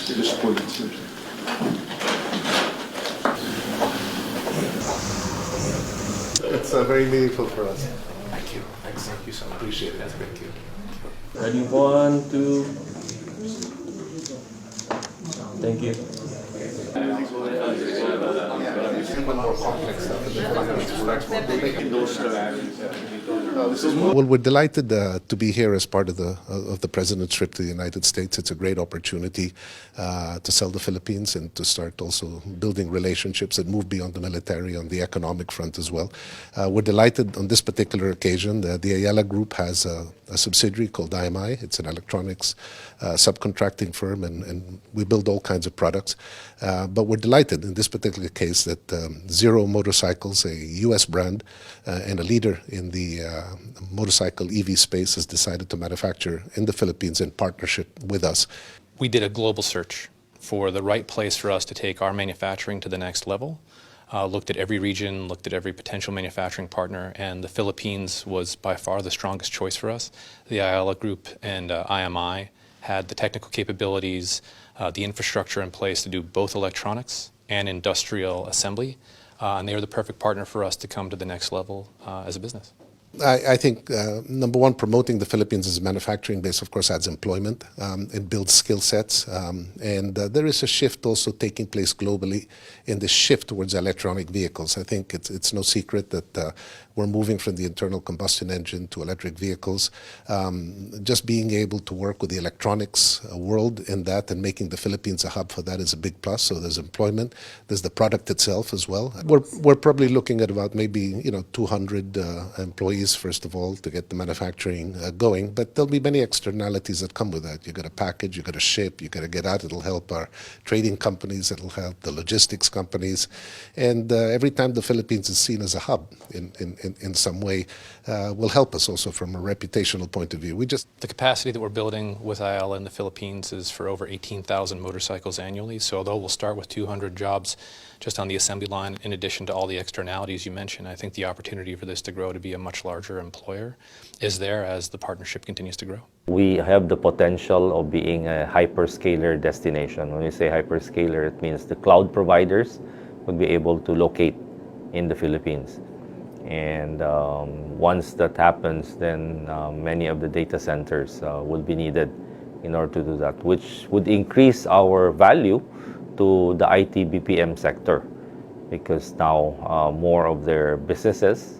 disappointed, sir. It's very meaningful for us. Thank you. Thank you so much. Appreciate it. Thank you. Ready, 1, 2. Thank you. Well, we're delighted to be here as part of the president's trip to the United States. It's a great opportunity to sell the Philippines and to start also building relationships that move beyond the military on the economic front as well. We're delighted on this particular occasion. The Ayala Group has a subsidiary called IMI. It's an electronics subcontracting firm, and we build all kinds of products. But we're delighted in this particular case that Zero Motorcycles, a U.S. brand and a leader in the motorcycle EV space, has decided to manufacture in the Philippines in partnership with us. We did a global search for the right place for us to take our manufacturing to the next level. Looked at every region, looked at every potential manufacturing partner, and the Philippines was by far the strongest choice for us. The Ayala Group and IMI had the technical capabilities, the infrastructure in place to do both electronics and industrial assembly, and they were the perfect partner for us to come to the next level as a business. I think, number one, promoting the Philippines as a manufacturing base, of course, adds employment. It builds skill sets. And there is a shift also taking place globally in the shift towards electronic vehicles. I think it's no secret that we're moving from the internal combustion engine to electric vehicles. Just being able to work with the electronics world in that and making the Philippines a hub for that is a big plus. So there's employment. There's the product itself as well. We're probably looking at about maybe 200 employees, first of all, to get the manufacturing going, but there'll be many externalities that come with that. You got to package, you got to ship, you got to get out. It'll help our trading companies, it'll help the logistics companies, and every time the Philippines is seen as a hub in some way, will help us also from a reputational point of view. The capacity that we're building with Ayala in the Philippines is for over 18,000 motorcycles annually. So although we'll start with 200 jobs just on the assembly line, in addition to all the externalities you mentioned, I think the opportunity for this to grow to be a much larger employer is there as the partnership continues to grow. We have the potential of being a hyperscaler destination. When we say hyperscaler, it means the cloud providers would be able to locate in the Philippines. And once that happens, then many of the data centers will be needed in order to do that, which would increase our value to the IT BPM sector, because now more of their businesses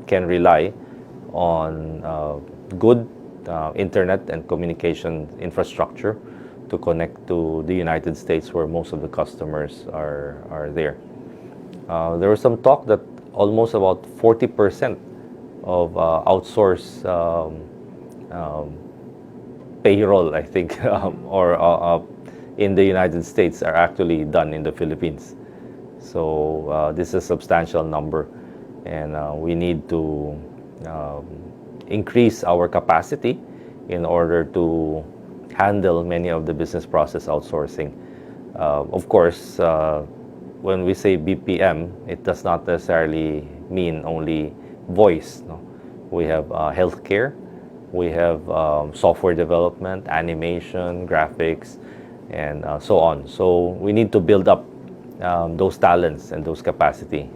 can rely on good internet and communication infrastructure to connect to the United States, where most of the customers are there. There was some talk that almost about 40% of outsourced payroll, I think, or in the United States are actually done in the Philippines. So this is a substantial number, and we need to increase our capacity in order to handle many of the business process outsourcing. Of course, when we say BPM, it does not necessarily mean only voice. No? We have healthcare, we have software development, animation, graphics, and so on. So we need to build up those talents and those capacity.